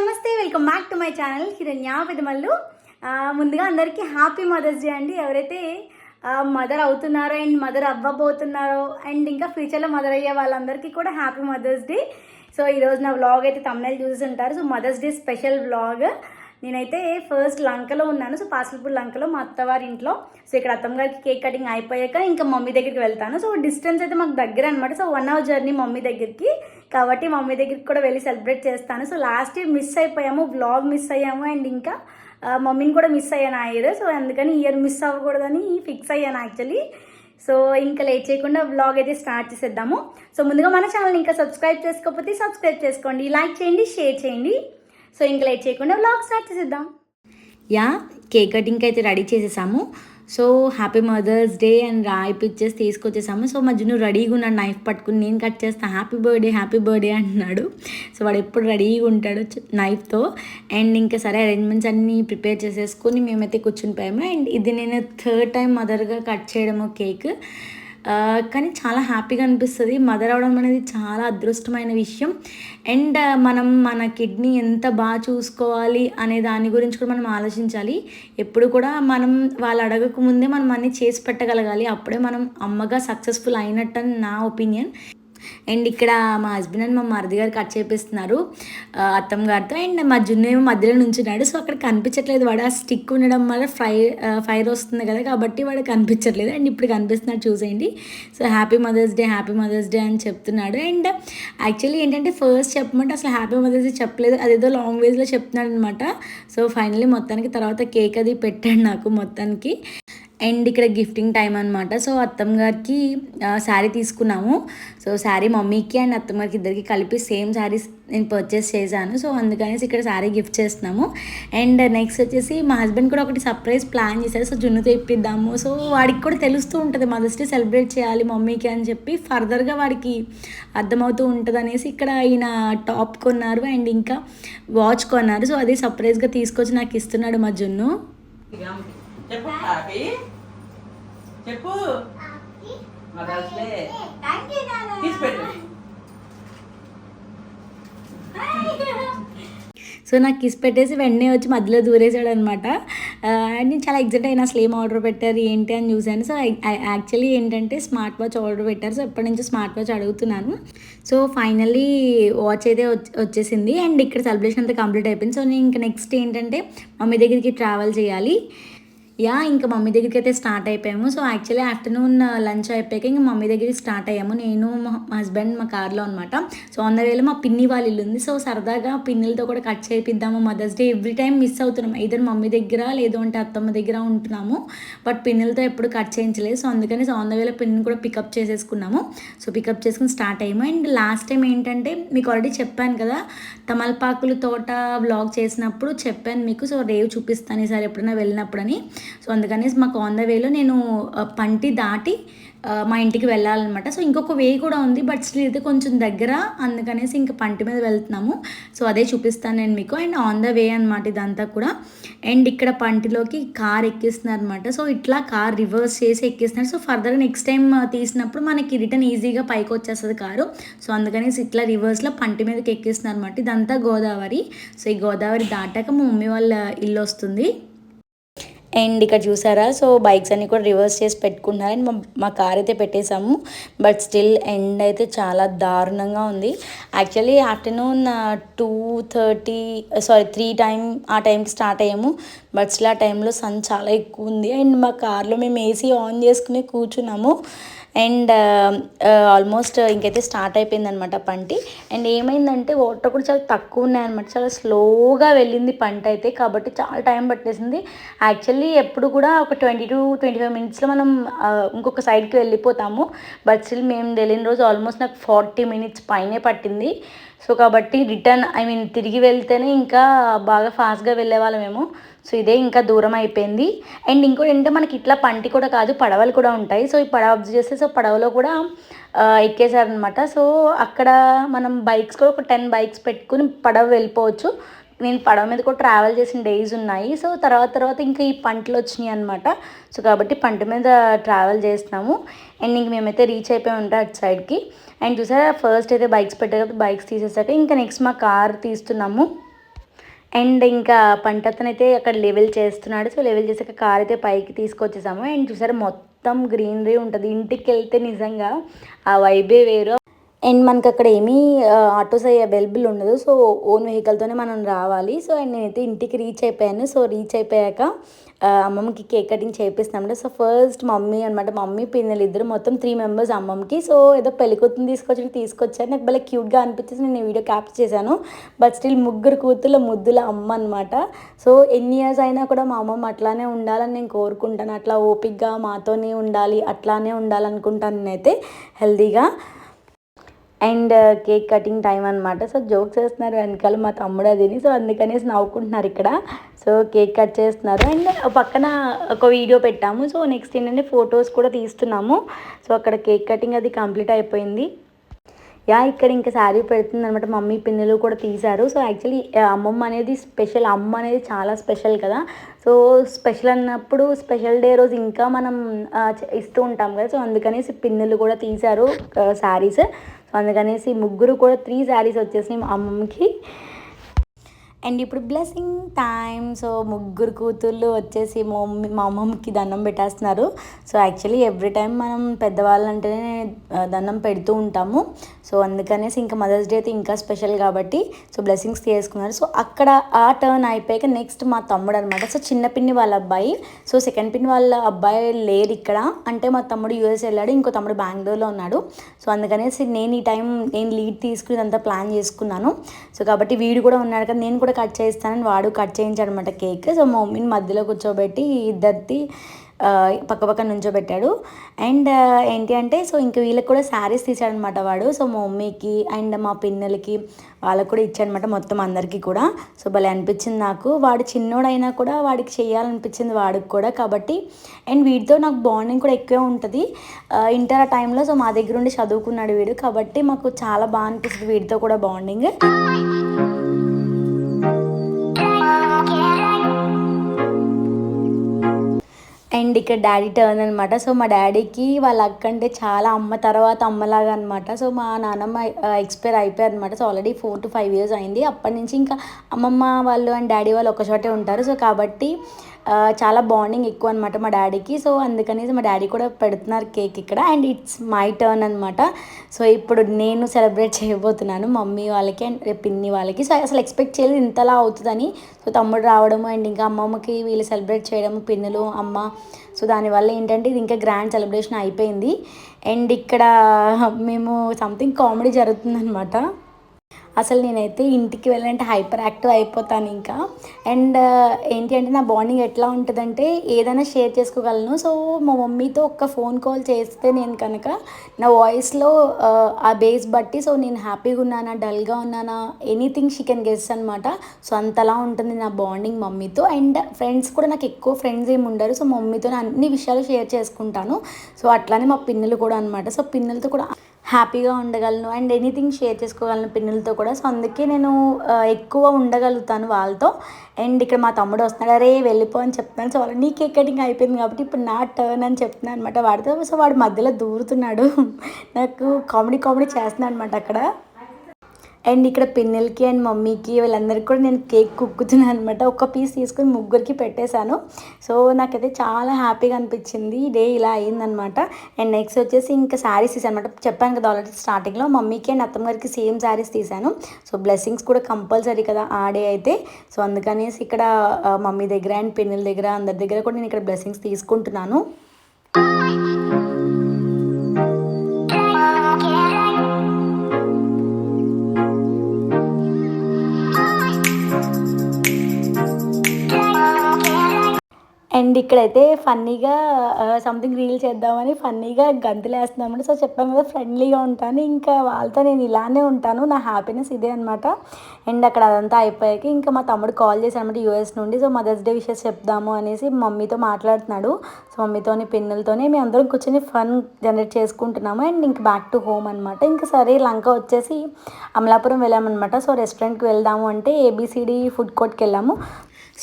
నమస్తే, welcome back to my channel హిరణ్య పెదమల్లు. ముందుగా అందరికీ హ్యాపీ మదర్స్ డే అండి. ఎవరైతే మదర్ అవుతున్నారో అండ్ మదర్ అవ్వబోతున్నారో అండ్ ఇంకా ఫ్యూచర్లో మదర్ అయ్యే వాళ్ళందరికీ కూడా హ్యాపీ మదర్స్ డే. సో ఈరోజు నా వ్లాగ్ అయితే తమిళ చూసి ఉంటారు. So mothers day special vlog. నేనైతే ఫస్ట్ లంకలో ఉన్నాను. సో పాసిల్పూర్ లంకలో మా అత్తవారి ఇంట్లో. సో ఇక్కడ అత్తమ్మ గారికి కేక్ కటింగ్ అయిపోయాక ఇంకా మమ్మీ దగ్గరికి వెళ్తాను. సో డిస్టెన్స్ అయితే మాకు దగ్గర అనమాట. సో 1 hour జర్నీ మమ్మీ దగ్గరికి, కాబట్టి మమ్మీ దగ్గరికి కూడా వెళ్ళి సెలబ్రేట్ చేస్తాను. సో లాస్ట్ ఇయర్ మిస్ అయిపోయాము, వ్లాగ్ మిస్ అయ్యాము అండ్ ఇంకా మమ్మీని కూడా మిస్ అయ్యాను ఆ ఇయర్. సో అందుకని ఇయర్ మిస్ అవ్వకూడదని ఫిక్స్ అయ్యాను యాక్చువల్లీ. సో ఇంకా లేట్ చేయకుండా వ్లాగ్ అయితే స్టార్ట్ చేసేద్దాము. సో ముందుగా మన ఛానల్ ఇంకా సబ్స్క్రైబ్ చేసుకోకపోతే సబ్స్క్రైబ్ చేసుకోండి, లైక్ చేయండి, షేర్ చేయండి. సో ఇంకా లేట్ చేయకుండా వ్లాగ్ స్టార్ట్ చేసేద్దాం. కేక్ కటింగ్కి అయితే రెడీ చేసేసాము. So happy mother's day and రాయిపిచ్చేసి తీసుకొచ్చేసాము. సో మా జున్ను రెడీగా ఉన్నాడు, నైఫ్ పట్టుకుని నేను కట్ చేస్తాను, హ్యాపీ బర్త్డే అంటున్నాడు. సో వాడు ఎప్పుడు రెడీగా ఉంటాడు నైఫ్తో. అండ్ ఇంకా సరే అరేంజ్మెంట్స్ అన్నీ ప్రిపేర్ చేసేసుకొని మేమైతే కూర్చుని పోయాము. అండ్ ఇది నేను 3rd time మదర్గా కట్ చేయడము కేక్. కానీ చాలా హ్యాపీగా అనిపిస్తుంది. మదర్ అవడం అనేది చాలా అదృష్టమైన విషయం. అండ్ మనం మన కిడ్నీ ఎంత బాగా చూసుకోవాలి అనే దాని గురించి కూడా మనం ఆలోచించాలి. ఎప్పుడు కూడా మనం వాళ్ళు అడగక ముందే మనం అన్నీ చేసి పెట్టగలగాలి. అప్పుడే మనం అమ్మగా సక్సెస్ఫుల్ అయినట్టు అని నా ఒపీనియన్. అండ్ ఇక్కడ మా హస్బెండ్ అండ్ మా మరిది గారు కట్ చేపిస్తున్నారు అత్తమ్మ గారితో. అండ్ మా జున్ను ఏమో మధ్యలో నుంచున్నాడు. సో అక్కడ కనిపించట్లేదు, వాడు ఆ స్టిక్ ఉండడం వల్ల ఫైర్ వస్తుంది కదా, కాబట్టి వాడు కనిపించట్లేదు. అండ్ ఇప్పుడు కనిపిస్తున్నాడు, చూసేయండి. సో హ్యాపీ మదర్స్ డే అని చెప్తున్నాడు. అండ్ యాక్చువల్లీ ఏంటంటే ఫస్ట్ చెప్పమంటే అసలు హ్యాపీ మదర్స్ డే చెప్పలేదు, అదేదో లాంగ్వేజ్లో చెప్తున్నాడు అనమాట. సో ఫైనల్లీ మొత్తానికి తర్వాత కేక్ అది పెట్టాడు నాకు మొత్తానికి. అండ్ ఇక్కడ గిఫ్టింగ్ టైం అనమాట. సో అత్తమ్మ గారికి శారీ తీసుకున్నాము. సో శారీ మమ్మీకి అండ్ అత్తమ్మ గారికి ఇద్దరికి కలిపి సేమ్ శారీస్ నేను పర్చేస్ చేశాను. సో అందుకనేసి ఇక్కడ శారీ గిఫ్ట్ చేస్తున్నాము. అండ్ నెక్స్ట్ వచ్చేసి మా హస్బెండ్ కూడా ఒకటి సర్ప్రైజ్ ప్లాన్ చేశారు. సో జున్నుతో ఇప్పిద్దాము. సో వాడికి కూడా తెలుస్తూ ఉంటుంది మదర్స్ డే సెలబ్రేట్ చేయాలి మమ్మీకి అని చెప్పి, ఫర్దర్గా వాడికి అర్థమవుతూ ఉంటుంది అనేసి ఇక్కడ ఈయన టాప్ కొన్నారు అండ్ ఇంకా వాచ్ కొన్నారు. సో అది సర్ప్రైజ్గా తీసుకొచ్చి నాకు ఇస్తున్నాడు మా జున్ను. చెప్పు హ్యాపీ చెప్పు మదర్స్ డే తీసిపెట్టు. సో నాకు కిస్ పెట్టేసి వెంటనే వచ్చి మధ్యలో దూరేసాడు అనమాట. అండ్ నేను చాలా ఎగ్జైట్ అయినా అసలు ఏం ఆర్డర్ పెట్టారు ఏంటి అని చూశాను. సో యాక్చువల్లీ ఏంటంటే స్మార్ట్ వాచ్ ఆర్డర్ పెట్టారు. సో ఎప్పటి నుంచో స్మార్ట్ వాచ్ అడుగుతున్నాను. సో ఫైనల్లీ వాచ్ అయితే వచ్చేసింది. అండ్ ఇక్కడ సెలబ్రేషన్ అంతా కంప్లీట్ అయిపోయింది. సో నేను ఇంకా నెక్స్ట్ ఏంటంటే మమ్మీ దగ్గరికి ట్రావెల్ చేయాలి. ఇంకా మమ్మీ దగ్గరికి అయితే స్టార్ట్ అయిపోయాము. సో యాక్చువల్లీ ఆఫ్టర్నూన్ లంచ్ అయిపోయాక ఇంకా మమ్మీ దగ్గరికి స్టార్ట్ అయ్యాము. నేను మా హస్బెండ్ మా కార్లో అనమాట. సో ఆన్ ద వేలో మా పిన్ని వాళ్ళ ఇల్లు ఉంది. సో సరదాగా పిన్నులతో కూడా కట్ చేయిద్దాము mother's day. Every time miss అవుతున్నాం, ఇద్దరు మమ్మీ దగ్గర లేదు అంటే అత్తమ్మ దగ్గర ఉంటున్నాము, బట్ పిన్నులతో ఎప్పుడు కట్ చేయించలేదు. సో అందుకని సో ఆన్ ద వేలో పిన్ని కూడా పికప్ చేసేసుకున్నాము. సో పికప్ చేసుకుని స్టార్ట్ అయ్యాము. అండ్ లాస్ట్ టైం ఏంటంటే మీకు ఆల్రెడీ చెప్పాను కదా, తమలపాకుల తోట వ్లాగ్ చేసినప్పుడు చెప్పాను మీకు. సో రేవు చూపిస్తాను ఈసారి ఎప్పుడైనా వెళ్ళినప్పుడని. సో అందుకని మాకు ఆన్ ద వేలో నేను పంటి దాటి మా ఇంటికి వెళ్ళాలన్నమాట. సో ఇంకొక వే కూడా ఉంది, బట్ స్టిల్ అయితే కొంచెం దగ్గర, అందుకనేసి ఇంకా పంటి మీద వెళ్తున్నాము. సో అదే చూపిస్తాను నేను మీకు. అండ్ ఆన్ ద వే అనమాట ఇదంతా కూడా. అండ్ ఇక్కడ పంటిలోకి కార్ ఎక్కిస్తున్నారు అనమాట. సో ఇట్లా కార్ రివర్స్ చేసి ఎక్కిస్తున్నారు. సో ఫర్దర్గా నెక్స్ట్ టైం తీసినప్పుడు మనకి రిటర్న్ ఈజీగా పైకి వచ్చేస్తుంది కారు. సో అందుకనేసి ఇట్లా రివర్స్లో పంటి మీదకి ఎక్కిస్తున్నారు అనమాట. ఇదంతా గోదావరి. సో ఈ గోదావరి దాటాక మా మమ్మీ వాళ్ళ ఇల్లు వస్తుంది. అండ్ ఇక్కడ చూసారా, సో బైక్స్ అన్నీ కూడా రివర్స్ చేసి పెట్టుకుంటున్నారు. అండ్ మా కార్ అయితే పెట్టేశాము, బట్ స్టిల్ ఎండ్ అయితే చాలా దారుణంగా ఉంది. యాక్చువల్లీ ఆఫ్టర్నూన్ 3 ఆ టైంకి స్టార్ట్ అయ్యాము, బట్ స్టిల్ ఆ టైంలో సన్ చాలా ఎక్కువ ఉంది. అండ్ మా కార్లో మేము ఏసీ ఆన్ చేసుకుని కూర్చున్నాము. అండ్ ఆల్మోస్ట్ ఇంకైతే స్టార్ట్ అయిపోయిందనమాట పంటి. అండ్ ఏమైందంటే వాటర్ కూడా చాలా తక్కువ ఉన్నాయన్నమాట, చాలా స్లోగా వెళ్ళింది పంట అయితే, కాబట్టి చాలా టైం పట్టేసింది. యాక్చువల్లీ ఎప్పుడు కూడా ఒక 20 to 25 minutesలో మనం ఇంకొక సైడ్కి వెళ్ళిపోతాము, బట్ స్టిల్ మేము వెళ్ళిన రోజు ఆల్మోస్ట్ నాకు 40 minutes పైనే పట్టింది. సో కాబట్టి తిరిగి వెళ్తేనే ఇంకా బాగా ఫాస్ట్గా వెళ్ళేవాళ్ళమేమో. సో ఇదే ఇంకా దూరం అయిపోయింది. అండ్ ఇంకోటి ఏంటంటే మనకి ఇట్లా పంటి కూడా కాదు, పడవలు కూడా ఉంటాయి. సో ఈ పడవ అబ్జర్వ్ చేస్తే సో పడవలో కూడా ఎక్కేసారనమాట. సో అక్కడ మనం బైక్స్ కూడా ఒక 10 bikes పెట్టుకుని పడవ వెళ్ళిపోవచ్చు. నేను పడవ మీద కూడా ట్రావెల్ చేసిన డేస్ ఉన్నాయి. సో తర్వాత ఇంకా ఈ పంటలు వచ్చినాయి అనమాట. సో కాబట్టి పంట మీద ట్రావెల్ చేస్తున్నాము. అండ్ ఇంక మేమైతే రీచ్ అయిపోయి ఉంటాం అటు సైడ్కి. అండ్ చూసారా, ఫస్ట్ అయితే బైక్స్ పెట్టారు, బైక్స్ తీసేసాక ఇంకా నెక్స్ట్ మా కార్ తీస్తున్నాము. అండ్ ఇంకా పంటతనైతే అక్కడ లెవెల్ చేస్తున్నాడు. సో లెవెల్ చేసాక కార్ అయితే పైకి తీసుకొచ్చేసాము. అండ్ చూసారు మొత్తం గ్రీనరీ ఉంటుంది. ఇంటికి వెళ్తే నిజంగా ఆ వైబే వేరు. అండ్ మనకు అక్కడ ఏమీ ఆటోస్ అయ్యి అవైలబుల్ ఉండదు. సో ఓన్ వెహికల్తోనే మనం రావాలి. సో అండ్ నేనైతే ఇంటికి రీచ్ అయిపోయాను. సో రీచ్ అయిపోయాక అమ్మమ్మకి కేక్ కటింగ్ చేపిస్తున్నాం. సో ఫస్ట్ మమ్మీ అనమాట, మమ్మీ పిన్నెలు ఇద్దరు మొత్తం 3 మెంబర్స్ అమ్మమ్మకి. సో ఏదో పెళ్ళికూతురు తీసుకొచ్చారు. నాకు భలే క్యూట్గా అనిపించేసి నేను వీడియో క్యాప్చర్ చేశాను. బట్ స్టిల్ ముగ్గురు కూతుర్ల ముద్దుల అమ్మ అనమాట. సో ఎన్ని ఇయర్స్ అయినా కూడా మా అమ్మమ్మ అట్లానే ఉండాలని నేను కోరుకుంటాను. అట్లా ఓపిక్గా మాతోనే ఉండాలి, అట్లానే ఉండాలనుకుంటాను నేనైతే హెల్తీగా. అండ్ కేక్ కటింగ్ టైం అనమాట. సో జోక్స్ చేస్తున్నారు వెనకాల మా తమ్ముడు అదిని. సో అందుకనేసి నవ్వుకుంటున్నారు ఇక్కడ. సో కేక్ కట్ చేస్తున్నారు. అండ్ పక్కన ఒక వీడియో పెట్టాము. సో నెక్స్ట్ ఏంటంటే ఫొటోస్ కూడా తీస్తున్నాము. సో అక్కడ కేక్ కటింగ్ అది కంప్లీట్ అయిపోయింది. ఇక్కడ ఇంకా శారీ పెడుతుంది అనమాట. మమ్మీ పిన్నులు కూడా తీశారు. సో యాక్చువల్లీ అమ్మమ్మ అనేది స్పెషల్, అమ్మ అనేది చాలా స్పెషల్ కదా. సో స్పెషల్ అన్నప్పుడు స్పెషల్ డే రోజు ఇంకా మనం ఇస్తూ ఉంటాం కదా. సో అందుకనేసి పిన్నులు కూడా తీశారు శారీస్. సో అందుకనేసి ముగ్గురు కూడా 3 శారీస్ వచ్చేసినాయి మా అమ్మమ్మకి. అండ్ ఇప్పుడు బ్లెస్సింగ్ టైం. సో ముగ్గురు కూతుర్లు వచ్చేసి మా అమ్మమ్మకి దండం పెట్టేస్తున్నారు. సో యాక్చువల్లీ ఎవ్రీ టైం మనం పెద్దవాళ్ళంటేనే దండం పెడుతూ ఉంటాము. సో అందుకనేసి ఇంకా మదర్స్ డే అయితే ఇంకా స్పెషల్ కాబట్టి సో బ్లెస్సింగ్స్ తీసుకున్నారు. సో అక్కడ ఆ టర్న్ అయిపోయాక నెక్స్ట్ మా తమ్ముడు అనమాట. సో చిన్న పిన్ని వాళ్ళ అబ్బాయి, సో సెకండ్ పిన్ని వాళ్ళ అబ్బాయి లేరు ఇక్కడ. అంటే మా తమ్ముడు యూఎస్ వెళ్ళాడు, ఇంకో తమ్ముడు బెంగళూరులో ఉన్నాడు. సో అందుకనేసి నేను ఈ టైం నేను లీడ్ తీసుకుని అంతా ప్లాన్ చేసుకున్నాను. సో కాబట్టి వీడు కూడా ఉన్నాడు కదా, నేను కూడా కట్ చేస్తానని వాడు కట్ చేయించాడు అనమాట కేక్. సో మా మమ్మీని మధ్యలో కూర్చోబెట్టి ఇద్దరిది పక్క పక్కన నుంచోబెట్టాడు. అండ్ ఏంటి అంటే సో ఇంక వీళ్ళకి కూడా శారీస్ తీసాడనమాట వాడు. సో మా మమ్మీకి అండ్ మా పిన్నలకి వాళ్ళకి కూడా ఇచ్చాడనమాట, మొత్తం అందరికీ కూడా. సో భలే అనిపించింది నాకు. వాడు చిన్నోడైనా కూడా వాడికి చేయాలనిపించింది వాడికి కూడా కాబట్టి. అండ్ వీడితో నాకు బాండింగ్ కూడా ఎక్కువే ఉంటుంది. ఇంటర్ ఆ టైంలో సో మా దగ్గర ఉండి చదువుకున్నాడు వీడు కాబట్టి మాకు చాలా బాగా అనిపిస్తుంది వీడితో కూడా బాండింగ్. అండ్ ఇక్కడ డాడీ టర్న్ అనమాట. సో మా డాడీకి వాళ్ళ అక్క అంటే చాలా అమ్మ తర్వాత అమ్మలాగా అనమాట. సో మా నాన్నమ్మ ఎక్స్పైర్ అయిపోయారు అనమాట. సో ఆల్రెడీ 4 to 5 years అయింది. అప్పటి నుంచి ఇంకా అమ్మమ్మ వాళ్ళు అండ్ డాడీ వాళ్ళు ఒక చోటే ఉంటారు. సో కాబట్టి చాలా బాండింగ్ ఎక్కువ అనమాట మా డాడీకి. సో అందుకనేసి మా డాడీ కూడా పెడుతున్నారు కేక్ ఇక్కడ. అండ్ ఇట్స్ మై టర్న్ అనమాట. సో ఇప్పుడు నేను సెలబ్రేట్ చేయబోతున్నాను మమ్మీ వాళ్ళకి అండ్ పిన్ని వాళ్ళకి. సో అసలు ఎక్స్పెక్ట్ చేయలేదు ఇంతలా అవుతుందని. సో తమ్ముడు రావడము అండ్ ఇంకా అమ్మమ్మకి వీళ్ళు సెలబ్రేట్ చేయడము, పిన్నులు, అమ్మ. సో దానివల్ల ఏంటంటే ఇది ఇంకా గ్రాండ్ సెలబ్రేషన్ అయిపోయింది. అండ్ ఇక్కడ మేము సంథింగ్ కామెడీ జరుగుతుందనమాట. అసలు నేనైతే ఇంటికి వెళ్ళాలంటే హైపర్ యాక్టివ్ అయిపోతాను ఇంకా. అండ్ ఏంటి అంటే నా బాండింగ్ ఎట్లా ఉంటుందంటే ఏదైనా షేర్ చేసుకోగలను. సో మా మమ్మీతో ఒక్క ఫోన్ కాల్ చేస్తే నేను కనుక నా వాయిస్లో ఆ బేస్ బట్టి సో నేను హ్యాపీగా ఉన్నానా, డల్గా ఉన్నానా, ఎనీథింగ్ షీ కెన్ గెస్ అనమాట. సో అంతలా ఉంటుంది నా బాండింగ్ మమ్మీతో. అండ్ ఫ్రెండ్స్ కూడా నాకు ఎక్కువ ఫ్రెండ్స్ ఏమి ఉండరు. సో మమ్మీతో అన్ని విషయాలు షేర్ చేసుకుంటాను. సో అట్లానే మా పిన్నులు కూడా అనమాట. సో పిన్నులతో కూడా హ్యాపీగా ఉండగలను అండ్ ఎనీథింగ్ షేర్ చేసుకోగలను పిన్నులతో కూడా. సో అందుకే నేను ఎక్కువ ఉండగలుగుతాను వాళ్ళతో. అండ్ ఇక్కడ మా తమ్ముడు వస్తున్నాడు, అరే వెళ్ళిపో అని చెప్తున్నాను. సో వాళ్ళు నీ కేక్ కటింగ్ అయిపోయింది కాబట్టి ఇప్పుడు నా టర్న్ అని చెప్తున్నాను అనమాట వాడితో. సో వాడు మధ్యలో దూరుతున్నాడు, నాకు కామెడీ చేస్తున్నాను అనమాట అక్కడ. అండ్ ఇక్కడ పిన్నెలకి అండ్ మమ్మీకి వీళ్ళందరికీ కూడా నేను కేక్ కుక్కుతున్నాను అనమాట. ఒక పీస్ తీసుకొని ముగ్గురికి పెట్టేశాను. సో నాకైతే చాలా హ్యాపీగా అనిపించింది. డే ఇలా అయ్యిందనమాట. అండ్ నెక్స్ట్ వచ్చేసి ఇంకా శారీస్ తీసాను అనమాట. చెప్పాను కదా ఆల్రెడీ స్టార్టింగ్లో మమ్మీకి అండ్ అత్తమ్మ గారికి సేమ్ శారీస్ తీసాను. సో బ్లెస్సింగ్స్ కూడా కంపల్సరీ కదా ఆ డే అయితే. సో అందుకనేసి ఇక్కడ మమ్మీ దగ్గర అండ్ పిన్నెల దగ్గర అందరి దగ్గర కూడా నేను ఇక్కడ బ్లెస్సింగ్స్ తీసుకుంటున్నాను. అండ్ ఇక్కడైతే ఫన్నీగా సంథింగ్ రీల్ చేద్దామని ఫన్నీగా గంతులు వేస్తున్నాను. సో చెప్పాను కదా ఫ్రెండ్లీగా ఉంటాను, ఇంకా వాళ్ళతో నేను ఇలానే ఉంటాను, నా హ్యాపీనెస్ ఇదే అనమాట. అండ్ అక్కడ అదంతా అయిపోయాక ఇంకా మా తమ్ముడు కాల్ చేశాను అనమాట యూఎస్ నుండి. సో మదర్స్ డే విషెస్ చెప్దాము అనేసి మమ్మీతో మాట్లాడుతున్నాడు. సో మమ్మీతోని పిన్నులతోనే మేము అందరం కూర్చొని ఫన్ జనరేట్ చేసుకుంటున్నాము. అండ్ ఇంక బ్యాక్ టు హోమ్ అనమాట. ఇంకా సరే లంక వచ్చేసి అమలాపురం వెళ్ళామన్నమాట. సో రెస్టారెంట్కి వెళ్దాము అంటే ఏబిసిడి ఫుడ్ కోర్ట్కి వెళ్ళాము.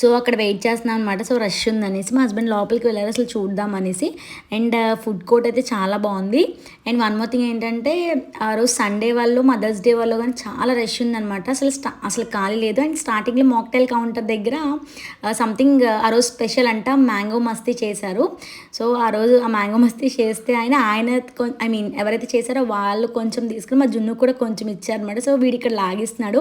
సో అక్కడ వెయిట్ చేస్తున్నాం అనమాట. సో రష్ ఉందనేసి మా హస్బెండ్ లోపలికి వెళ్ళారు అసలు చూద్దాం అనేసి. అండ్ ఫుడ్ కోర్ట్ అయితే చాలా బాగుంది. అండ్ వన్ మోర్ థింగ్ ఏంటంటే ఆ రోజు సండే వాళ్ళు మదర్స్ డే వాళ్ళు కానీ చాలా రష్ ఉందనమాట. అసలు ఖాళీ లేదు. అండ్ స్టార్టింగ్లో మాక్టైల్ కౌంటర్ దగ్గర సంథింగ్ ఆ రోజు స్పెషల్ అంట మ్యాంగో మస్తీ చేశారు. సో ఆ రోజు ఆ మ్యాంగో మస్తీ చేస్తే ఆయన ఎవరైతే చేశారో వాళ్ళు కొంచెం తీసుకుని మా జున్ను కూడా కొంచెం ఇచ్చారనమాట. సో వీడు ఇక్కడ లాగిస్తున్నాడు.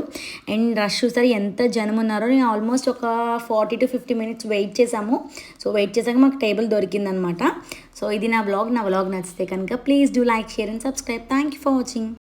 అండ్ రష్ చూసారు ఎంత జనం ఉన్నారో. నేను ఆల్మోస్ట్ ఒక 40 to 50 minutes వెయిట్ చేసాము. సో వెయిట్ చేసాక మాకు టేబుల్ దొరికిందనమాట. సో ఇది నా వ్లాగ్ నచ్చితే కనుక please do like, share and subscribe. Thank you for watching.